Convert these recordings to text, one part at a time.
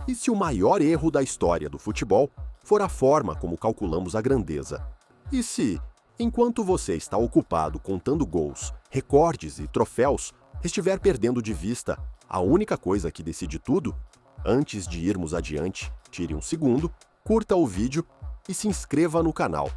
E se o maior erro da história do futebol for a forma como calculamos a grandeza? E se, enquanto você está ocupado contando gols, recordes e troféus, estiver perdendo de vista a única coisa que decide tudo? Antes de irmos adiante, tire um segundo, curta o vídeo e se inscreva no canal,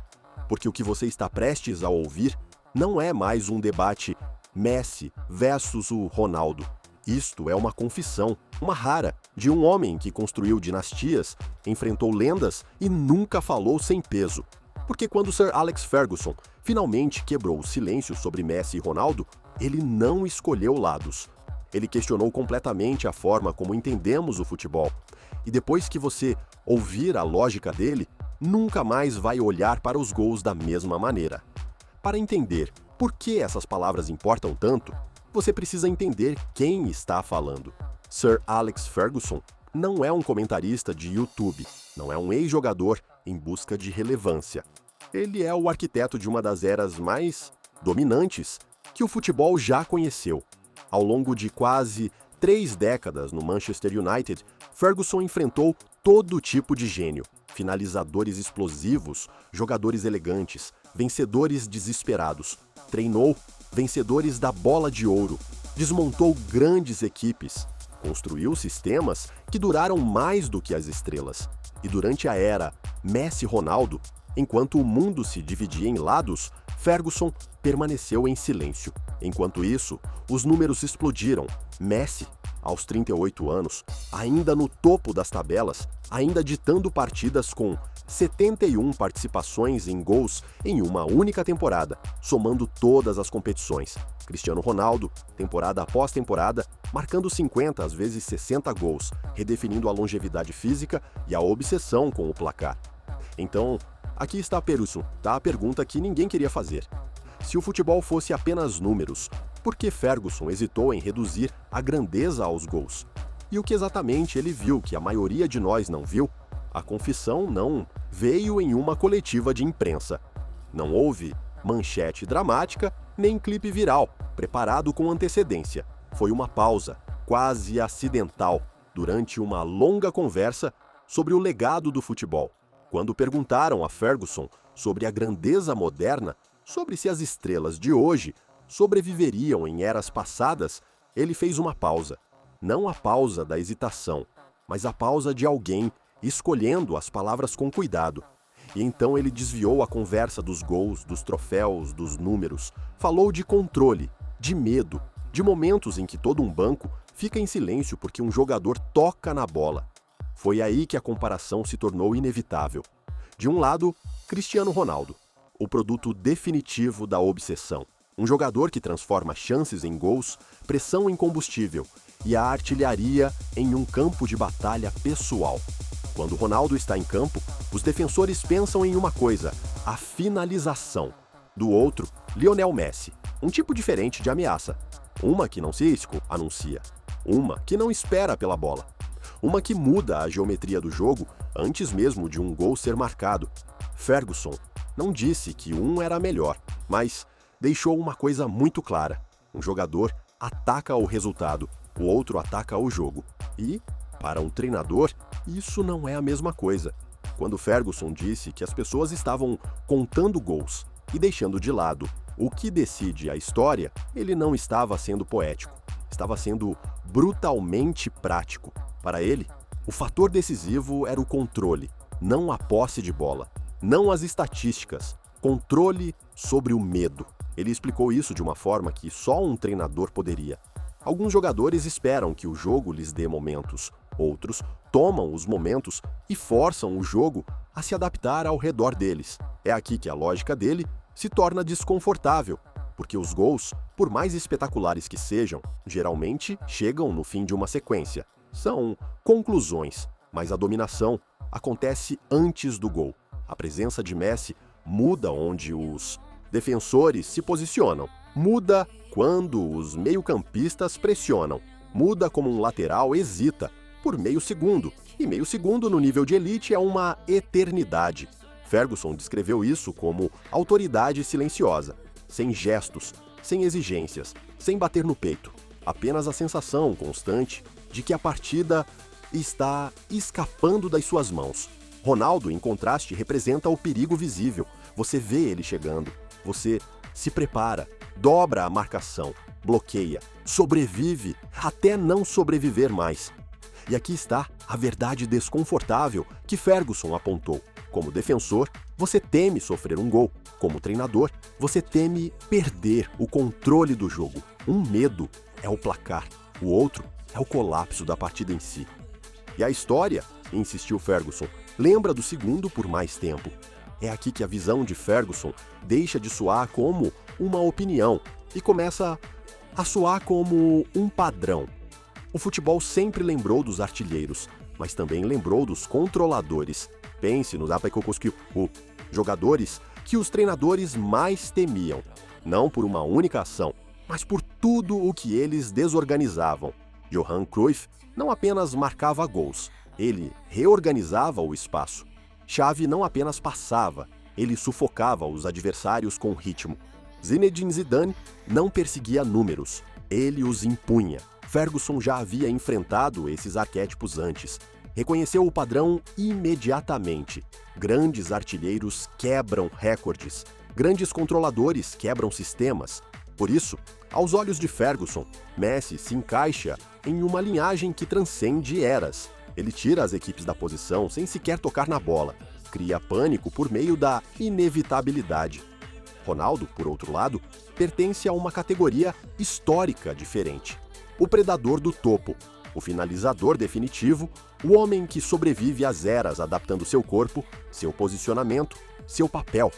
porque o que você está prestes a ouvir não é mais um debate Messi versus o Ronaldo. Isto é uma confissão, uma rara, de um homem que construiu dinastias, enfrentou lendas e nunca falou sem peso. Porque quando Sir Alex Ferguson finalmente quebrou o silêncio sobre Messi e Ronaldo, ele não escolheu lados. Ele questionou completamente a forma como entendemos o futebol. E depois que você ouvir a lógica dele, nunca mais vai olhar para os gols da mesma maneira. Para entender por que essas palavras importam tanto, você precisa entender quem está falando. Sir Alex Ferguson não é um comentarista de YouTube, não é um ex-jogador em busca de relevância. Ele é o arquiteto de uma das eras mais dominantes que o futebol já conheceu. Ao longo de quase 3 décadas no Manchester United, Ferguson enfrentou todo tipo de gênio. Finalizadores explosivos, jogadores elegantes, vencedores desesperados. Treinou vencedores da Bola de Ouro, desmontou grandes equipes, construiu sistemas que duraram mais do que as estrelas. E durante a era Messi-Ronaldo, enquanto o mundo se dividia em lados, Ferguson permaneceu em silêncio. Enquanto isso, os números explodiram. Messi, aos 38 anos, ainda no topo das tabelas, ainda ditando partidas com 71 participações em gols em uma única temporada, somando todas as competições. Cristiano Ronaldo, temporada após temporada, marcando 50 às vezes 60 gols, redefinindo a longevidade física e a obsessão com o placar. Então, aqui está a pergunta que ninguém queria fazer. Se o futebol fosse apenas números, por que Ferguson hesitou em reduzir a grandeza aos gols? E o que exatamente ele viu que a maioria de nós não viu? A confissão não veio em uma coletiva de imprensa. Não houve manchete dramática nem clipe viral, preparado com antecedência. Foi uma pausa, quase acidental, durante uma longa conversa sobre o legado do futebol. Quando perguntaram a Ferguson sobre a grandeza moderna, sobre se as estrelas de hoje sobreviveriam em eras passadas, ele fez uma pausa. Não a pausa da hesitação, mas a pausa de alguém escolhendo as palavras com cuidado. E então ele desviou a conversa dos gols, dos troféus, dos números. Falou de controle, de medo, de momentos em que todo um banco fica em silêncio porque um jogador toca na bola. Foi aí que a comparação se tornou inevitável. De um lado, Cristiano Ronaldo, o produto definitivo da obsessão. Um jogador que transforma chances em gols, pressão em combustível e a artilharia em um campo de batalha pessoal. Quando Ronaldo está em campo, os defensores pensam em uma coisa, a finalização. Do outro, Lionel Messi, um tipo diferente de ameaça. Uma que não se anuncia, uma que não espera pela bola, uma que muda a geometria do jogo antes mesmo de um gol ser marcado. Ferguson não disse que um era melhor, mas deixou uma coisa muito clara. Um jogador ataca o resultado, o outro ataca o jogo. E, para um treinador, isso não é a mesma coisa. Quando Ferguson disse que as pessoas estavam contando gols e deixando de lado o que decide a história, ele não estava sendo poético, estava sendo brutalmente prático. Para ele, o fator decisivo era o controle, não a posse de bola, não as estatísticas, controle sobre o medo. Ele explicou isso de uma forma que só um treinador poderia. Alguns jogadores esperam que o jogo lhes dê momentos, outros tomam os momentos e forçam o jogo a se adaptar ao redor deles. É aqui que a lógica dele se torna desconfortável, porque os gols, por mais espetaculares que sejam, geralmente chegam no fim de uma sequência. São conclusões, mas a dominação acontece antes do gol. A presença de Messi muda onde os defensores se posicionam, muda quando os meio-campistas pressionam, muda como um lateral hesita por meio segundo, e meio segundo no nível de elite é uma eternidade. Ferguson descreveu isso como autoridade silenciosa, sem gestos, sem exigências, sem bater no peito, apenas a sensação constante de que a partida e está escapando das suas mãos. Ronaldo, em contraste, representa o perigo visível. Você vê ele chegando, você se prepara, dobra a marcação, bloqueia, sobrevive até não sobreviver mais. E aqui está a verdade desconfortável que Ferguson apontou. Como defensor, você teme sofrer um gol. Como treinador, você teme perder o controle do jogo. Um medo é o placar, o outro é o colapso da partida em si. E a história, insistiu Ferguson, lembra do segundo por mais tempo. É aqui que a visão de Ferguson deixa de soar como uma opinião e começa a soar como um padrão. O futebol sempre lembrou dos artilheiros, mas também lembrou dos controladores. Pense no Dapaikokoskiu, jogadores que os treinadores mais temiam, não por uma única ação, mas por tudo o que eles desorganizavam. Johan Cruyff não apenas marcava gols, ele reorganizava o espaço. Xavi não apenas passava, ele sufocava os adversários com ritmo. Zinedine Zidane não perseguia números, ele os impunha. Ferguson já havia enfrentado esses arquétipos antes. Reconheceu o padrão imediatamente. Grandes artilheiros quebram recordes. Grandes controladores quebram sistemas. Por isso, aos olhos de Ferguson, Messi se encaixa em uma linhagem que transcende eras. Ele tira as equipes da posição sem sequer tocar na bola. Cria pânico por meio da inevitabilidade. Ronaldo, por outro lado, pertence a uma categoria histórica diferente. O predador do topo, o finalizador definitivo, o homem que sobrevive às eras adaptando seu corpo, seu posicionamento, seu papel.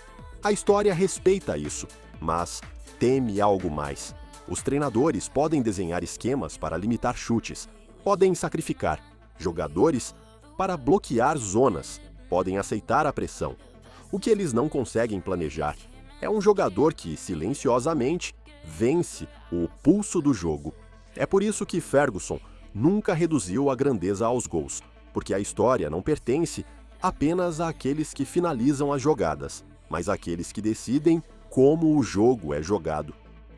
A história respeita isso, mas teme algo mais. Os treinadores podem desenhar esquemas para limitar chutes, podem sacrificar jogadores para bloquear zonas, podem aceitar a pressão. O que eles não conseguem planejar é um jogador que, silenciosamente, vence o pulso do jogo. É por isso que Ferguson nunca reduziu a grandeza aos gols, porque a história não pertence apenas àqueles que finalizam as jogadas, mas àqueles que decidem como o jogo é jogado.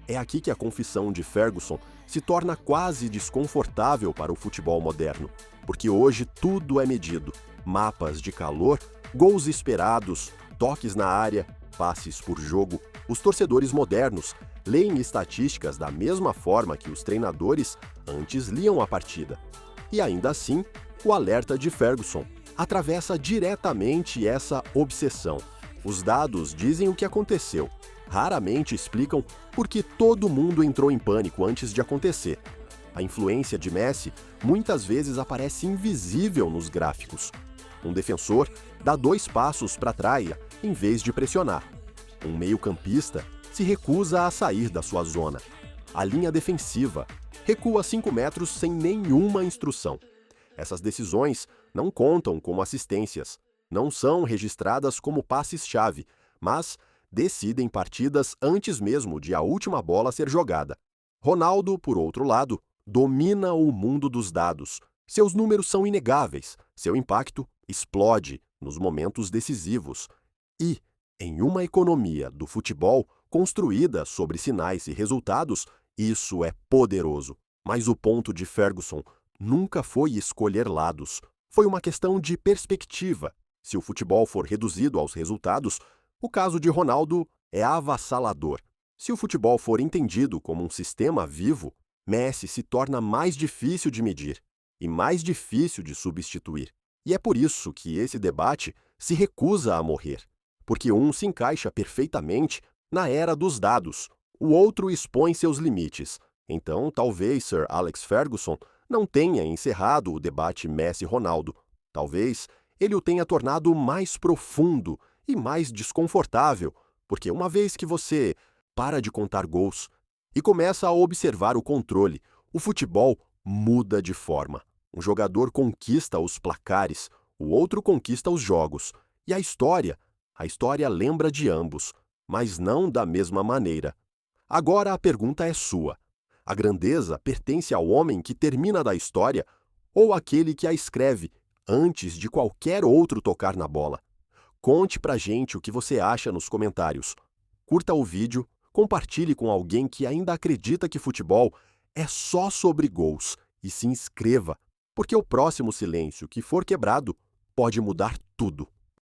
É aqui que a confissão de Ferguson se torna quase desconfortável para o futebol moderno, porque hoje tudo é medido. Mapas de calor, gols esperados, toques na área, passes por jogo. Os torcedores modernos leem estatísticas da mesma forma que os treinadores antes liam a partida. E ainda assim, o alerta de Ferguson atravessa diretamente essa obsessão. Os dados dizem o que aconteceu, raramente explicam por que todo mundo entrou em pânico antes de acontecer. A influência de Messi muitas vezes aparece invisível nos gráficos. Um defensor dá 2 passos para trás em vez de pressionar. Um meio-campista se recusa a sair da sua zona. A linha defensiva recua 5 metros sem nenhuma instrução. Essas decisões não contam como assistências, não são registradas como passes-chave, mas decidem partidas antes mesmo de a última bola ser jogada. Ronaldo, por outro lado, domina o mundo dos dados. Seus números são inegáveis, seu impacto explode nos momentos decisivos. E, em uma economia do futebol construída sobre sinais e resultados, isso é poderoso. Mas o ponto de Ferguson nunca foi escolher lados. Foi uma questão de perspectiva. Se o futebol for reduzido aos resultados, o caso de Ronaldo é avassalador. Se o futebol for entendido como um sistema vivo, Messi se torna mais difícil de medir e mais difícil de substituir. E é por isso que esse debate se recusa a morrer. Porque um se encaixa perfeitamente na era dos dados, o outro expõe seus limites. Então, talvez Sir Alex Ferguson não tenha encerrado o debate Messi-Ronaldo. Talvez ele o tenha tornado mais profundo e mais desconfortável, porque uma vez que você para de contar gols e começa a observar o controle, o futebol muda de forma. Um jogador conquista os placares, o outro conquista os jogos. E a história lembra de ambos, mas não da mesma maneira. Agora a pergunta é sua. A grandeza pertence ao homem que termina da história ou àquele que a escreve antes de qualquer outro tocar na bola? Conte pra gente o que você acha nos comentários. Curta o vídeo, compartilhe com alguém que ainda acredita que futebol é só sobre gols e se inscreva porque o próximo silêncio que for quebrado pode mudar tudo.